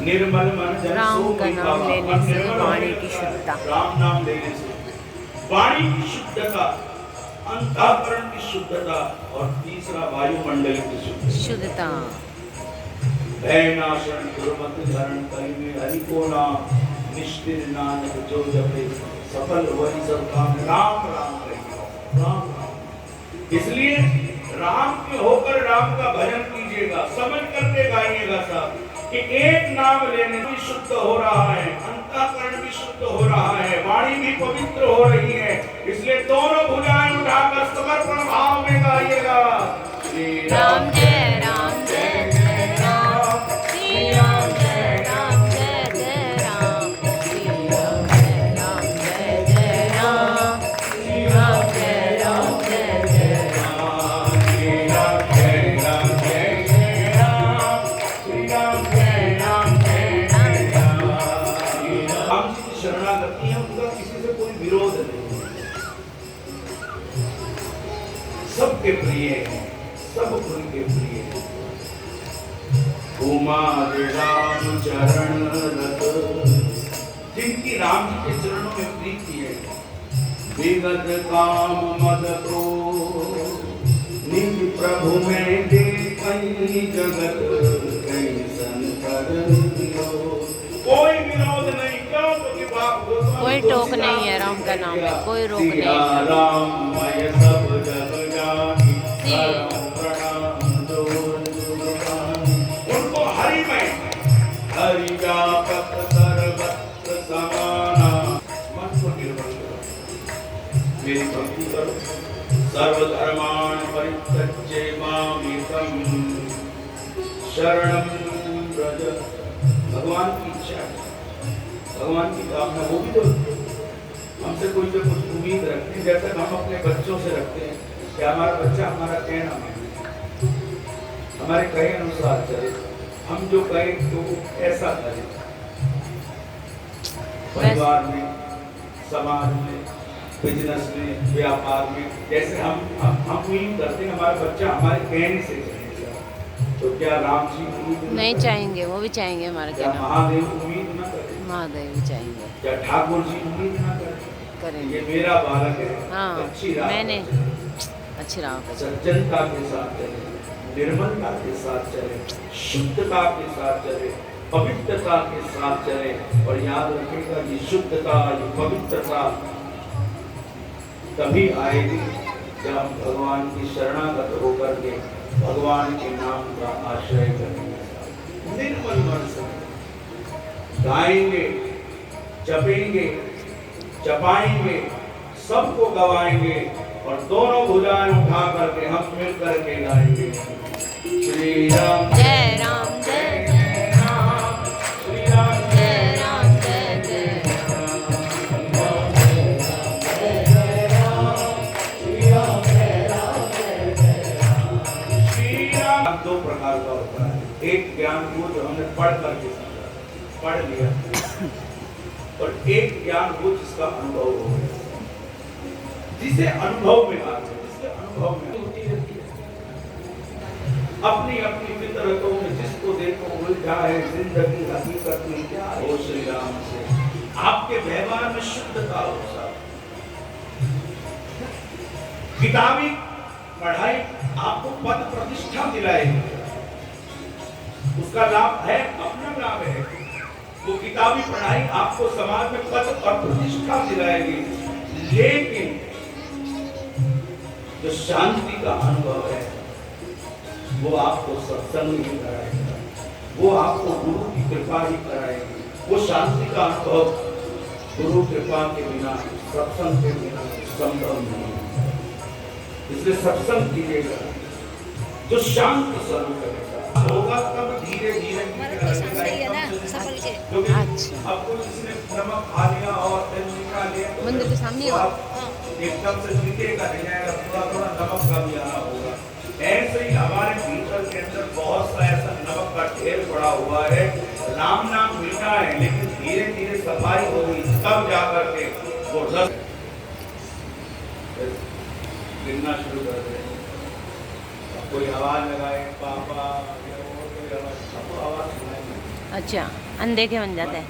निर्मल मन जन राम सो का कोई नाम पावा। लेने मन से निर्मल वाणी होने की लगता है शुद्धता। राम नाम लेने से। वाणी की शुद्धता, अंतःकरण की शुद्धता, और तीसरा वायुमंडल की शुद्धता। शुद्धता। भय नाशन दुर्मत धरण करि में हरि को नाम, निष्ठिर नानक जो जपे सफल वही सब काम। राम राम कहिए, राम राम। इसलिए राम के होकर राम का भजन कीजिएगा, समझ करके गाइएगा साहब कि एक नाम लेने भी शुद्ध हो रहा है, अंतःकरण भी शुद्ध हो रहा है, वाणी भी पवित्र हो रही है। इसलिए दोनों भुजाएं उठाकर समर्पण भाव में गाइएगा, श्री राम राम जय राम जय जय राम, श्री राम जय राम जय जय राम, श्री राम जय राम जय जय राम, श्री राम जय राम जय जय राम, श्री राम जय राम जय जय राम, श्री राम जय राम जय जय राम। राम जी की शरणागति है, उनका किसी से कोई विरोध नहीं है, सबके प्रिय है, सब उनके प्रिय है। कुमार राम चरण रत, जिनकी राम जी के चरणों में प्रीति है, विगत काम मद को निज प्रभु में देखई जगत कैसन करन लो। कोई विरोध नहीं, क्यों? क्योंकि कोई टोक नहीं है राम का नाम में, कोई रोक नहीं सिया है। राम मय सब जग जानी, सी करम प्रणाम जोर जुग पानी। उनको हरि में हरि व्यापक सर्वत्र समाना। मन को निर्मल करो, मेरी भक्ति करो। सर्वधर्मान् परित्यज्य मामेकं शरणं व्रज। भगवान की इच्छा है, भगवान की कामना, वो भी तो हमसे कोई तो कुछ उम्मीद रखते हैं, जैसे हम अपने बच्चों से रखते हैं कि हमारा बच्चा हमारा कहना माने, हमारे कहे अनुसार चले, हम जो कहें तो वो ऐसा करे। परिवार में, समाज में, बिजनेस में, व्यापार में, जैसे हम उम्मीद करते हैं हमारा बच्चा हमारे कहने से चलेगा, तो क्या राम जी उम्मीद नहीं चाहेंगे, वो भी चाहेंगे हमारा क्या कहना। महादेव उम्मीद न करें? महादेव भी चाहेंगे, क्या ठाकुर जी उम्मीद न करें? करेंगे। ये मेरा बालक है, हाँ, अच्छी राह मैंने पर चले, अच्छी राह पे चले। सज्जनता के साथ चले, निर्मलता के साथ चले, शुद्धता के साथ चले, पवित्रता के साथ चले। और याद रखेगा ये शुद्धता, ये पवित्रता तभी आएगी जब हम भगवान की शरणागत होकर के भगवान के नाम का आश्रय करेंगे, निर्मल मन से गाएंगे, जपेंगे, जपाएंगे, सबको गवाएंगे, और दोनों भुजाएं उठा करके हम मिल करके गाएंगे, श्री राम जय राम जय जय राम, श्री राम जय राम जय जय श्री राम। दो प्रकार का होता है, एक ज्ञान वो जो हमने पढ़ करके समझा, पढ़ लिया, और एक ज्ञान वो जिसका अनुभव हो गया, जिसे अनुभव में आते हैं, जिसके अनुभव में होती रहती है। अपनी अपनी फितरतों में जिसको देखो उलझा है जिंदगी, हकीकत में क्या हो श्री राम से। आपके व्यवहार में शुद्धता हो साहब। किताबी पढ़ाई आपको पद प्रतिष्ठा दिलाएगी, उसका लाभ है, अपना लाभ है। वो किताबी पढ़ाई आपको समाज में पद और प्रतिष्ठा दिलाएगी, लेकिन जो शांति का अनुभव है वो आपको सत्संग ही कराएगा, वो आपको गुरु की कृपा ही कराएगी। वो शांति का अनुभव गुरु कृपा के बिना, सत्संग के बिना संभव नहीं है। इसलिए सत्संग कीजिएगा, जो शांत स्वरूप होगा तब धीरे धीरे क्योंकि आपको किसी ने नमक खा लिया और तेल निकाल लिया मंदिर के सामने तो आप एकदम से नीचेगा नहीं जाएगा, थोड़ा थोड़ा नमक का भी आना होगा। ऐसे ही हमारे भीतर के अंदर बहुत सा ऐसा नमक का ढेर पड़ा हुआ है। राम नाम मीठा है, लेकिन धीरे धीरे सफाई होगी तब जाकर के वो रस गिरना शुरू कर दें। कोई आवाज लगाए पापा या और कोई आवाज, आपको आवाज सुनाई। अच्छा। अनदेखे बन जाते हैं।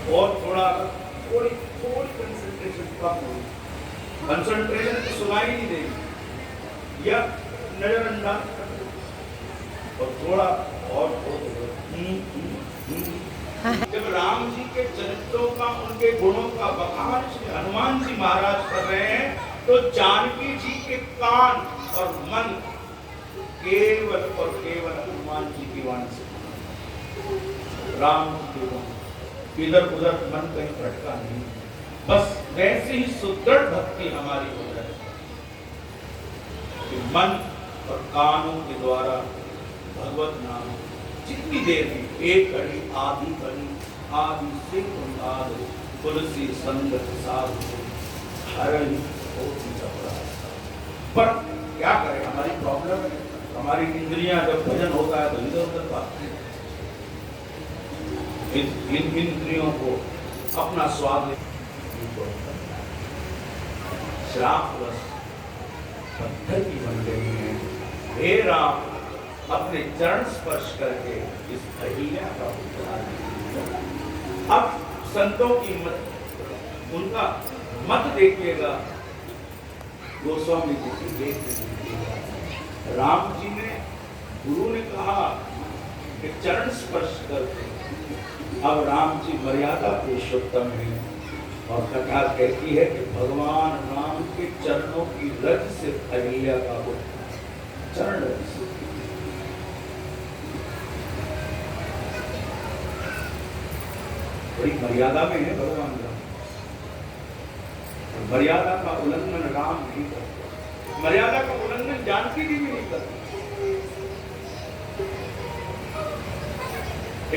और थोड़ा थोड़ी थोड़ी कंसंट्रेशन कम होगी, कंसंट्रेशन तो सुनाई नहीं देगी या नजरअंदाज कर दो, और थोड़ा और जब राम जी के चरित्रों का, उनके गुणों का बखान श्री हनुमान जी महाराज कर रहे हैं, तो जानकी जी के कान और मन केवल और केवल हनुमान जी की वाणी से, राम जी के वाणी, इधर उधर मन कहीं भटका नहीं। बस वैसे ही सुदृढ़ भक्ति हमारी हो जाए कि मन और कानों के द्वारा भगवत नाम जितनी देर में एक घड़ी आधी से आदि तुलसी संगत साधु हरहि होती चपड़ा। पर क्या करें, हमारी प्रॉब्लम है, हमारी इंद्रियां जब भजन होता है तो इधर उधर भागती हैं। इन इंद्रियों को अपना स्वाद श्राप रस पद्धति बन गई है। हे राम, अपने चरण स्पर्श करके इस अहिल्या का उद्धार कीजिए। अब संतों की मत, उनका मत देखिएगा, गोस्वामी जी की देख लीजिएगा। राम जी ने, गुरु ने कहा कि चरण स्पर्श करके, अब राम जी मर्यादा पुरुषोत्तम है और कथा कहती है कि भगवान राम के चरणों की रज से अहिल्या का चरण रज से बड़ी मर्यादा में है भगवान राम। मर्यादा का उल्लंघन राम नहीं करते, मर्यादा का उल्लंघन जानकी जी भी नहीं करती।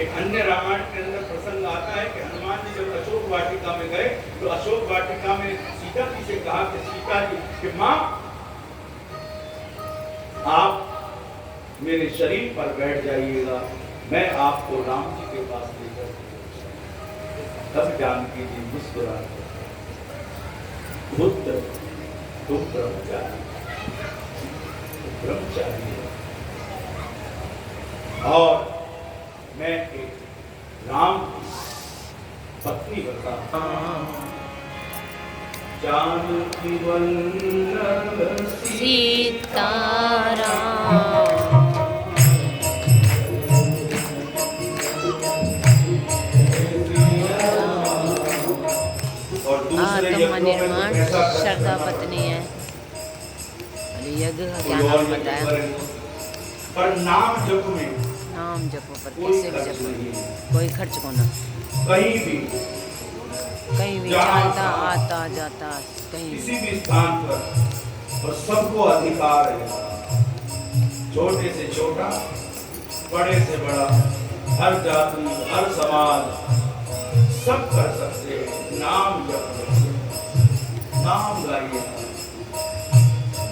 एक अन्य रामायण के अंदर प्रसंग आता है कि हनुमान जी जब अशोक वाटिका में गए तो अशोक वाटिका में सीता जी से कहा कि सीता जी कि मां, आप मेरे शरीर पर बैठ जाइएगा, मैं आपको राम जी के पास लेकर। तब जानकी जी मुस्कुरा पुत्र तुम ब्रह्मचारी और मैं एक राम पत्नी बता। जानकी वल्लभ सीताराम। आत्मनिर्माण श्रद्धा पत्नी है। यज्ञ का क्या नाम बताया? पर नाम जप में, नाम जपो पर कैसे भी जपो, कोई खर्च को ना, कहीं भी चलता आता जाता, कहीं किसी भी स्थान पर, और सबको अधिकार है, छोटे से छोटा, बड़े से बड़ा, हर जाति हर समाज सब कर सकते हैं। नाम जप, नाम गाइए,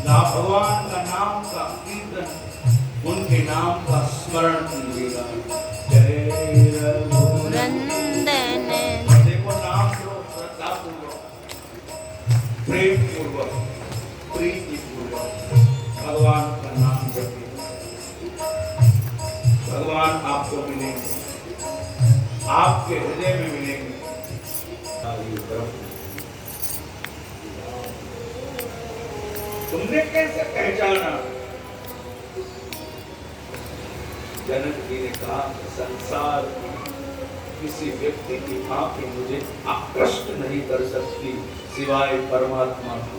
ना भगवान का नाम का कीर्तन, उनके नाम का स्मरण कीजिएगा। जय रघुनंदन। देखो, नाम लो श्रद्धा पूर्वक, प्रेम पूर्वक, प्रीति पूर्वक भगवान का नाम जपिए, भगवान आपको मिलेंगे, आपके हृदय में मिलेंगे। तुमने कैसे पहचाना? जनक जी ने कहा, संसार किसी व्यक्ति की आंखें मुझे आकृष्ट नहीं कर सकती सिवाय परमात्मा को।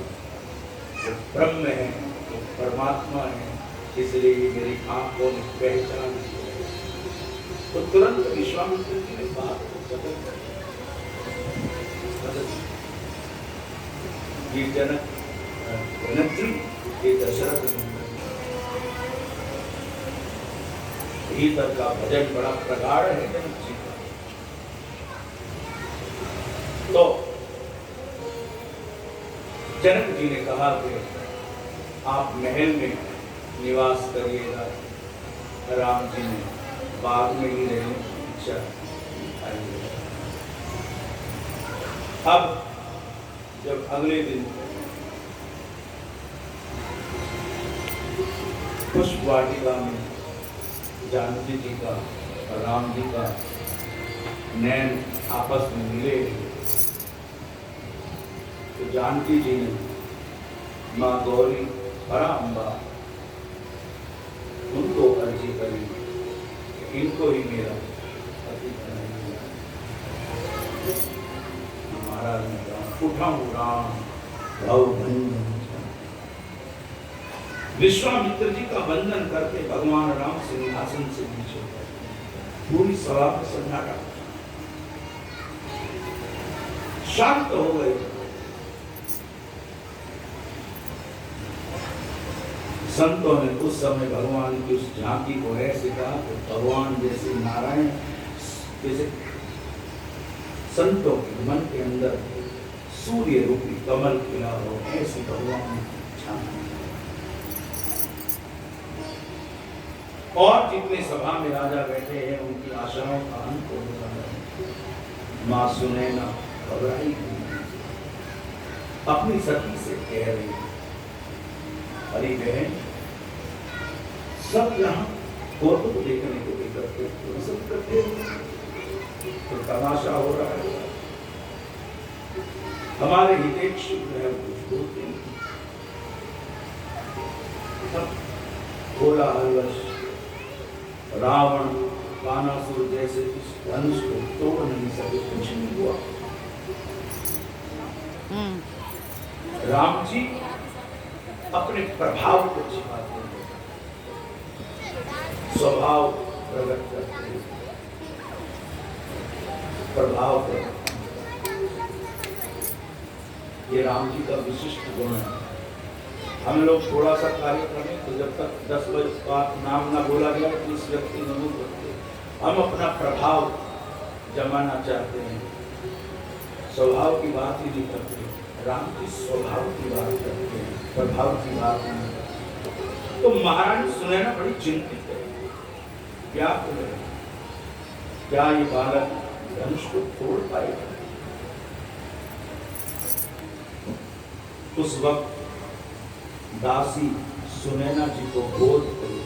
जो ब्रह्म है, वो परमात्मा है, इसलिए मेरी आंखों ने पहचान। तो तुरंत विश्वामित्र जी ने बात को बदल ये जनक ये दशरथ भीतर का भजन बड़ा प्रगाढ़ है जनक जी का। तो जनक जी ने कहा कि आप महल में निवास करिएगा। राम जी ने बाग में ही रहने की इच्छा आई। अब जब अगले दिन पुष्प वाटिका में जानकी जी का और राम जी का नैन आपस में मिले, तो जानकी जी ने माँ गौरी पराम्बा उनको अर्जी करी, इनको ही मेरा पति बनाइए। महाराज ने कहा उठाऊं राम भव बंधन। विश्वामित्र जी का बंधन करके भगवान राम सिंहासन से नीचे उतरे। पूरी सभा में सन्नाटा, शांत हो गए। संतों ने उस समय भगवान की उस झांकी को ऐसे कहा कि भगवान जैसे नारायण, जैसे संतों के मन के अंदर सूर्य रूपी कमल खिला हो, ऐसी भगवान की झांकी। और जितने सभा में राजा बैठे हैं उनकी आशाओं का अंत हो गया। मां सुनैना घबराई अपनी सखी से कह रही, अरे बहन, सब यहाँ फोटो को देखने को लेकर सब करते तो तमाशा हो रहा है। हमारे हितेक्षु जो है कुछ बोलते हैं, भोला हलवश रावण कानासुर जैसे इस धनुष को तोड़ नहीं सके, कुछ नहीं हुआ। राम जी अपने प्रभाव को छिपाते हैं, स्वभाव प्रकट करते हैं, प्रभाव प्रकट। ये राम जी का विशिष्ट गुण है। हम लोग थोड़ा सा कार्य करें तो जब तक 10 बजे का नाम ना बोला गया तो इस व्यक्ति ने नहीं करते। हम अपना प्रभाव जमाना चाहते हैं, स्वभाव की बात ही नहीं करते। राम जी स्वभाव की बात करते हैं, प्रभाव की बात नहीं। तो महारानी सुनैना बड़ी चिंतित है, क्या करें, क्या ये बालक धनुष को तोड़ पाएगा। उस वक्त दासी सुनैना जी को बोध करी।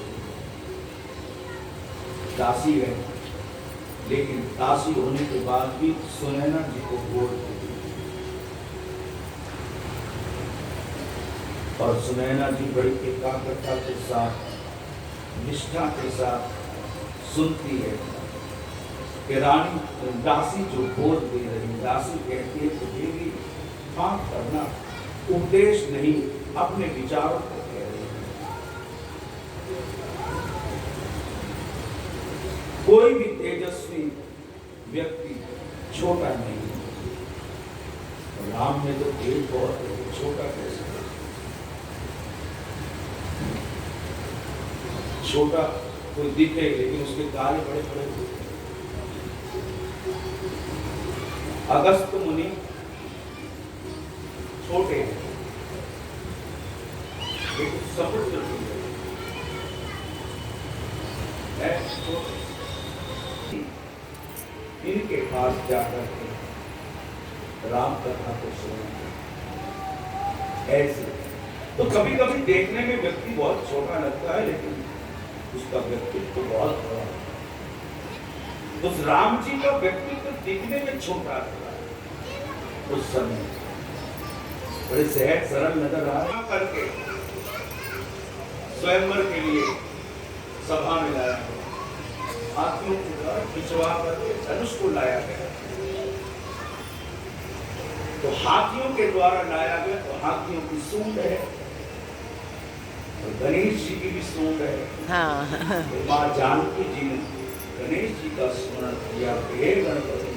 दासी है, लेकिन दासी होने के बाद भी सुनैना जी को बोध करी। और सुनैना जी बड़ी एकाग्रता के साथ, निष्ठा के साथ सुनती है कि रानी दासी जो बोध दे रही, दासी कहती है कि देवी माफ करना, उपदेश नहीं अपने विचारों को कह रही है। कोई भी तेजस्वी व्यक्ति छोटा नहीं। राम ने तो तेज बहुत है, छोटा कैसे? छोटा कोई दिखे लेकिन उसके कार्य बड़े बड़े होते हैं। अगस्त मुनि छोटे हैं लेकिन समुद्र है छोटे। इनके पास जाकर के राम कथा को सुनेंगे ऐसे। तो कभी कभी देखने में व्यक्ति बहुत छोटा लगता है लेकिन उसका व्यक्तित्व बहुत बड़ा है। उस राम जी का व्यक्तित्व दिखने में छोटा था उस समय, बड़े सहज सरल नजर आ रहा करके स्वयंवर के लिए सभा में लाया गया। हाथियों के द्वारा खिंचवा करके धनुष को लाया गया। तो हाथियों के द्वारा लाया गया तो हाथियों की सूंड है, गणेश जी की भी सूंड है। हाँ। माँ जानकी जी ने गणेश जी का स्मरण किया, हे गणपति,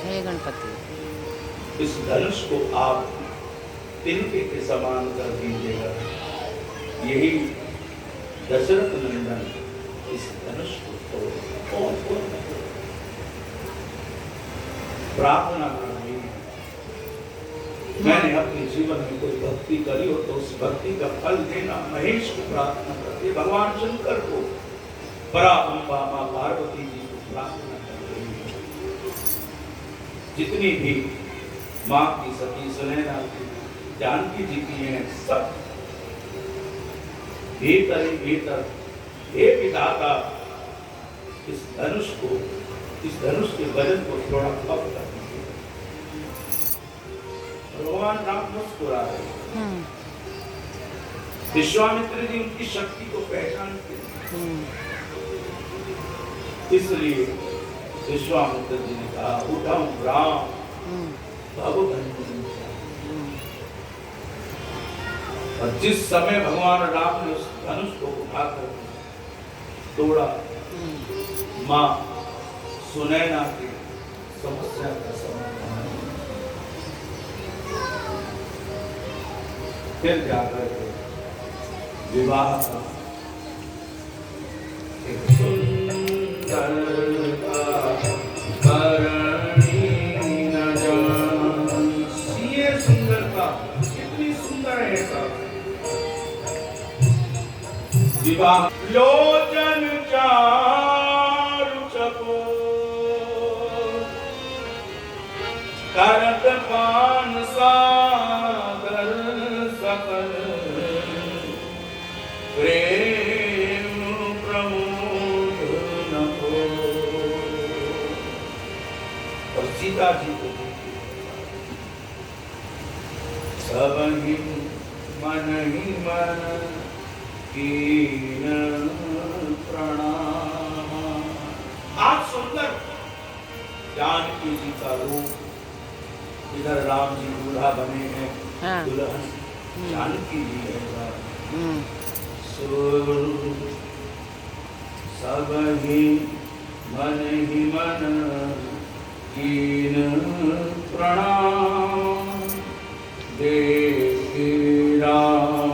हे गणपति, इस धनुष को आप तिनके के समान कर दीजिएगा। यही दशरथ नंदन इस धनुष को तोड़ प्रार्थना कर रही है। मैंने अपने जीवन में कोई भक्ति करी हो तो उस भक्ति का फल देना महेश को प्रार्थना करती है, भगवान शंकर को, परा अम्बा मां पार्वती जी को प्रार्थना कर रही है। जितनी भी मां की सखी सुनैना की, जानकी जी की हैं, सब भीतर ही भीतर दाता इस धनुष के वजन को थोड़ा कम कर दीजिए। भगवान राम मुस्कुरा रहे हैं। विश्वामित्र जी उनकी शक्ति को पहचानते हैं, इसलिए विश्वामित्र जी ने कहा उठाऊं राम और जिस समय भगवान राम ने उस धनुष को उठाकर तोड़ा, मां सुनैना की समस्या का समाधान फिर जाकर के विवाह का एक सुंदर सुंदरता कितनी सुंदर है सब। विवाह लोचन चारु चकोर करत पान सागर सकल प्रेम प्रमोद न हो। और सीता जी को सब ही मन कीन प्रणाम। आज सुंदर जानकी जी का रूप, इधर राम जी दूल्हा बने हैं, दुल्हन जानकी जी है। सब ही मन कीन प्रणाम देवी राम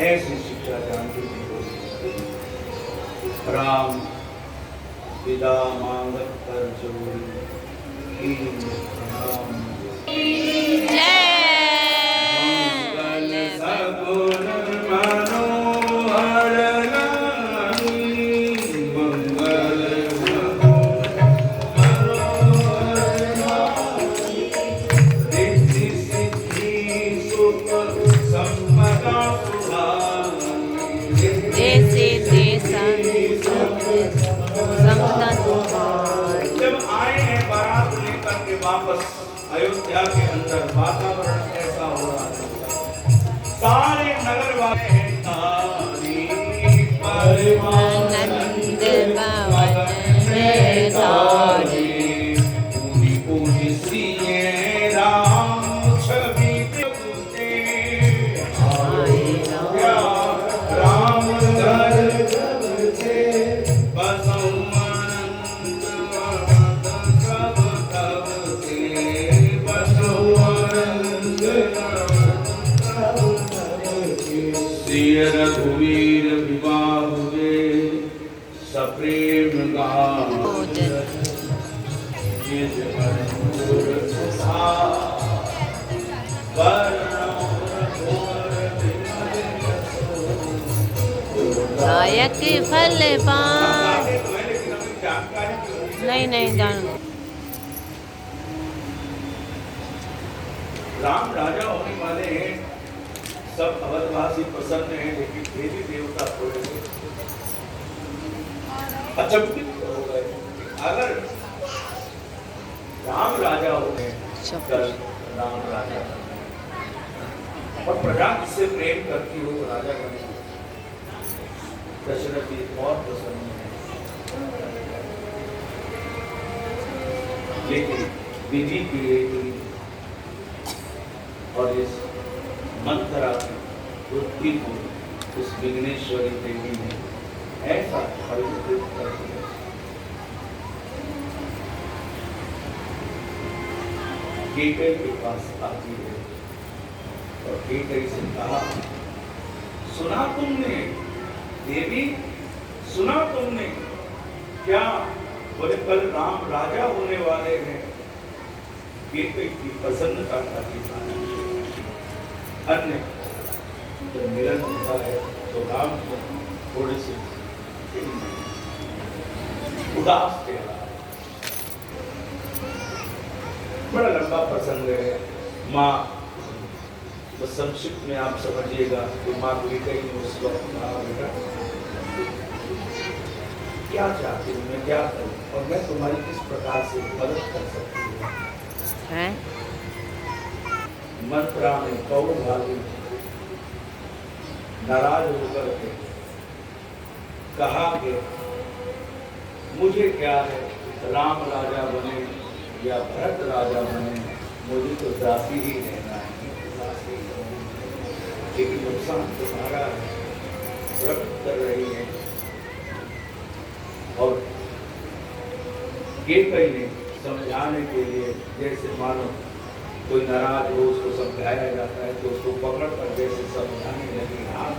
ऐसी शिक्षा जानकी जी को राम विदा मांगत कर जोड़ी मंगल सगुन मनोहर मंगल रिद्धि सिद्धि सुख संपदा जब आए हैं बारात लेकर के वापस अयोध्या के अंदर वातावरण कैसा हो रहा है। आनंद भवन में तारे पूरी पूरी सिए राम छवि तुझे आए राम घर जब से बसौ अनंत सब तब से बसौ अनंत श्री रघुवीर विवाह हुए सप्रेम गान भोजन निज अनुर सुधा दायक फल पान नहीं जानू राम राजा होने वाले हैं, सब अवधवासी प्रसन्न हैं, लेकिन देवी देवता थोड़े से अचंभित हो गए। अगर राम राजा हो गए, कल राम राजा और प्रजा किससे प्रेम करती हो तो राजा बने। दशरथ जी बहुत प्रसन्न है, लेकिन विधि की और इस मंत्रा की बुद्धि को उस विघ्नेश्वरी देवी ने ऐसा परिवर्तित कर दिया। केकई के पास आती है और केकई से कहा, सुना तुमने देवी, सुना तुमने क्या? बोले कल राम राजा होने वाले हैं। केकई की प्रसन्नता का ठिकाना अन्य तो मिलन होता है तो राम को थोड़े से उदास थे। बड़ा लंबा प्रसंग है। माँ तो संक्षिप्त में आप समझिएगा कि माँ केकई ने उस वक्त कहा, बेटा क्या चाहती हूँ, मैं क्या करूँ और मैं तुम्हारी किस प्रकार से मदद कर सकती हूँ। मंत्रा में कौन भागी नाराज होकर के कहा कि मुझे क्या है, राम राजा बने या भरत राजा बने, मुझे तो दासी ही रहना है। लेकिन नुकसान तुम्हारा है, व्रत कर रही है। और केकई ने समझाने के लिए, जैसे मानो कोई नाराज हो उसको समझाया जाता है तो उसको पकड़ कर जैसे समझाने लगी। हाँ,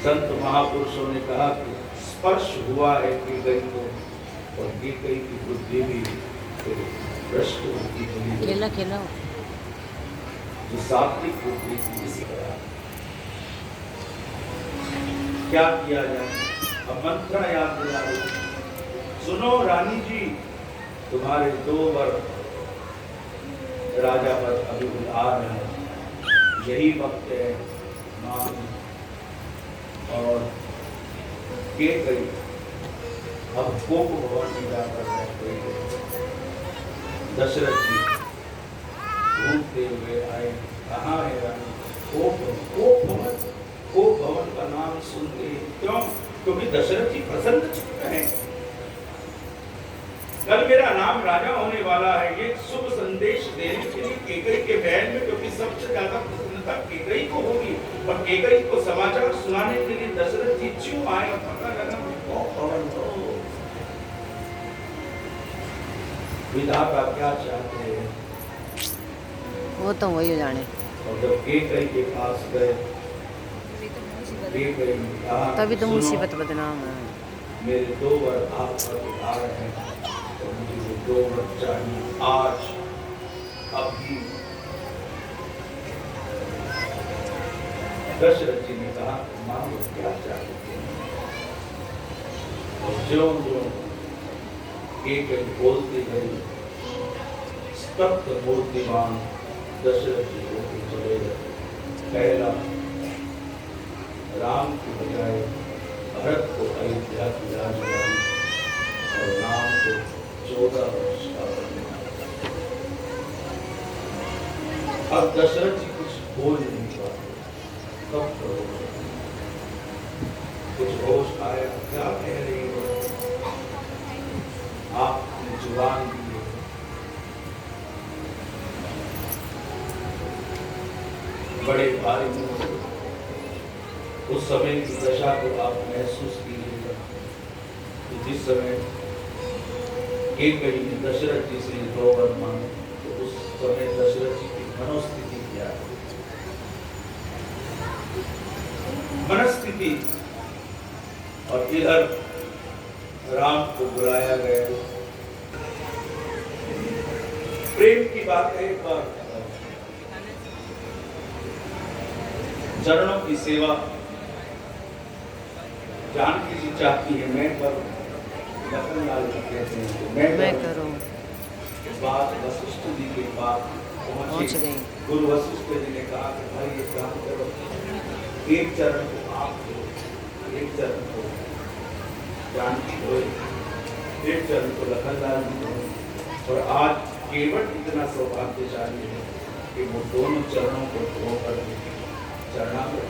संत महापुरुषों ने कहा कि स्पर्श हुआ है केकई को और केकई की बुद्धि भी भ्रष्ट होती चली गई। खेला जो सात्विक बुद्धि थी इसी तरह क्या किया जाए। अब मंत्र याद दिला रही, सुनो रानी जी, तुम्हारे 2 वर राजा पर अभी उधार है, यही वक्त है मां। और केकई अब कोप भवन में जाकर बैठे। दशरथ जी घूमते हुए आए, कहाँ है रानी? कोप भवन का नाम सुनते क्यों? क्योंकि दशरथ जी प्रसन्न चित्त हैं। कल मेरा नाम राजा होने वाला है, ये शुभ संदेश देने के लिए केकई के महल में, क्योंकि सबसे ज्यादा प्रसन्नता केकई को होगी और केकई को समाचार सुनाने के लिए दशरथ जी क्यों आए और पता लगा विधाता क्या चाहते हैं वो तो वही जाने। और जब केकई के पास गए, केकई ने कहा, तभी तो सुनो, मुसीबत बदनाम है। मेरे 2 वर आप पर उधार हैं तो मुझे वो 2 वर चाहिए आज, अभी। दशरथ जी ने कहा, मां वो क्या चाहते हैं? और जो केकई बोलते गए, स्तब्ध मूर्तिमान दशरथ जी होके चले गए। पहला, राम की बजाय भरत को अयोध्या की राजधानी और राम को 14 वर्ष का बनना। अब दशरथ जी कुछ बोल नहीं पाते, कब करोगे? कुछ होश आया, क्या कह रही हो? आपने जुबान दी है, बड़े भारी मुंह से उस समय की दशा को आप महसूस कीजिएगा। तो जिस समय एक कहीं दशरथ जी से दो वर मांगे, तो उस समय दशरथ जी की मनोस्थिति क्या है? मनस्थिति। और इधर राम को बुलाया गया। प्रेम की बात है, एक बार चरणों की सेवा जानकी जी चाहती है, मैं करूं, लखनलाल जी कहते हैं तो मैं करूं। बात वशिष्ठ जी के पास पहुंच गई। गुरु वशिष्ठ जी ने कहा कि भाई ये काम करो, एक चरण को आप दो, एक चरण को जानकी दो, एक चरण को लखनलाल जी दो। और आज केवट इतना सौभाग्यशाली है कि वो दोनों चरणों को धोकर चरणागत।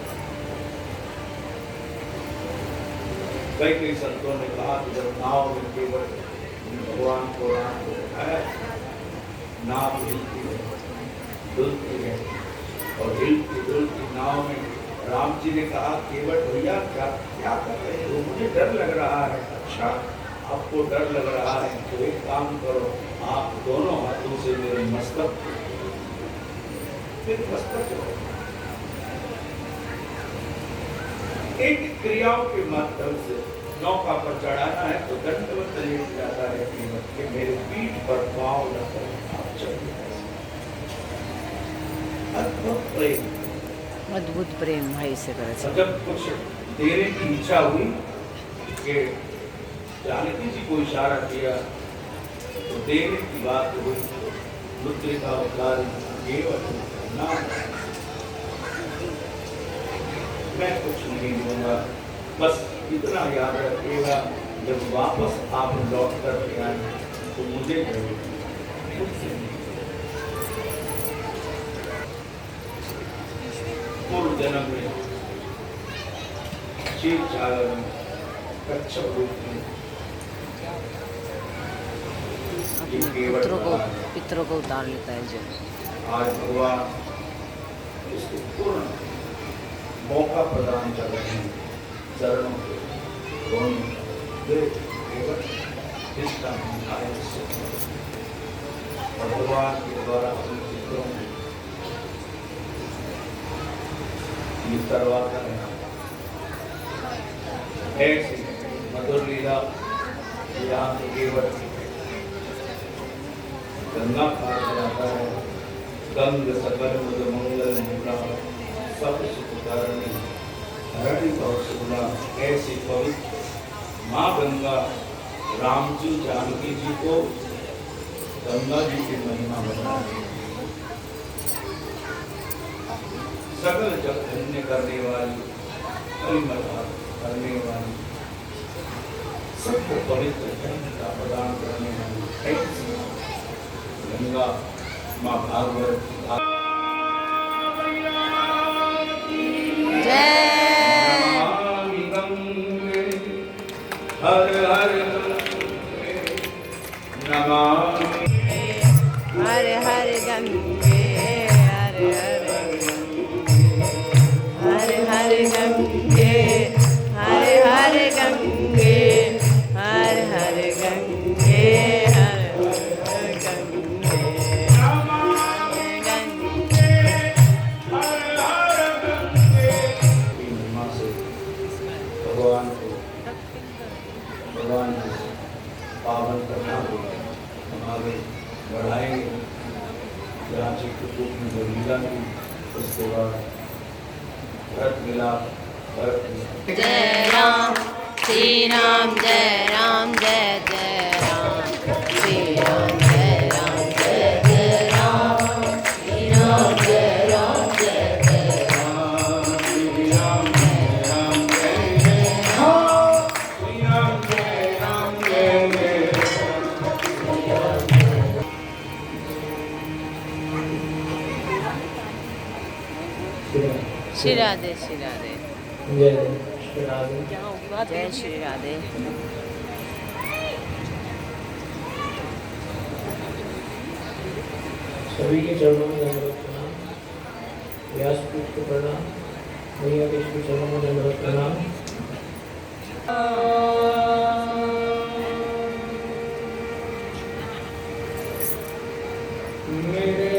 कई संतों ने कहा कि जब नाव में केवल भगवान को राम को उठाया, नाव हिलती है, डुलती है, और हिलती डुलती नाव में राम जी ने कहा केवट भैया क्या क्या कर रहे हो? मुझे डर लग रहा है। अच्छा, आपको डर लग रहा है तो एक काम करो, आप दोनों हाथों से मेरे मस्तक एक क्रियाओं के माध्यम से नौका पर चढ़ाना है तो दंडवत लेट जाता है कि मेरे पीठ पर पांव रखकर आप चलिए। अद्भुत प्रेम, अद्भुत प्रेम भाई से करे। जब कुछ देने की इच्छा हुई कि जानकी जी को इशारा किया तो देने की बात हुई, मुद्रिका उतारी केवल ना, मैं कुछ नहीं दूंगा, बस इतना याद रखिएगा जब वापस आप लौट कर के आए तो मुझे पूर्व जन्म में क्षीर सागर में कच्छप रूप में पितरों को उतार लेता है जो आज भगवान उसको पूर्ण मौका प्रदान कर रहे हैं। चरणों के और भगवान के द्वारा अपने चित्रों में ये करवाता है। ऐसी मधुर लीला यहाँ तो केवल गंगा पार कराता है। गंग सकल मुद मंगल मूला सब सुख कारणी हरणि कौशला। ऐसी पवित्र माँ गंगा राम जी जानकी जी को गंगा जी की महिमा बता रही है। सकल जग धन्य करने वाली, करने वाली, सबको पवित्र का प्रदान करने वाली ऐसी गंगा माँ भागवत हर हर नमामि, हर हर गंगे, हर हर हर गंगे, हर हर गंगे, हर हर गंगे, हर हर गंगे, नमामि गंगे, हर हर गंगे। महिमा से भगवान को पावन करना होगा। हम आगे बढ़ाएंगे। यहाँ चित्रकूट में जो लीला की उसके बाद भरत मिलाप, भरत मिलाप। जय राम श्री राम, जय राम, जय जय राम श्री राम, जय राम, जय जय राम श्री राम, जय राम, जय जय राम श्री राम, जय राम, जय जय राम श्री राम, जय राम, जय जय राम। श्री राधे श्री राधे जय श्री राधे। जय श्री राधे। सभी के चरणों में दंडवत प्रणाम। व्यासपीठ को प्रणाम। मैया के श्री चरणों में दंडवत प्रणाम। मेरे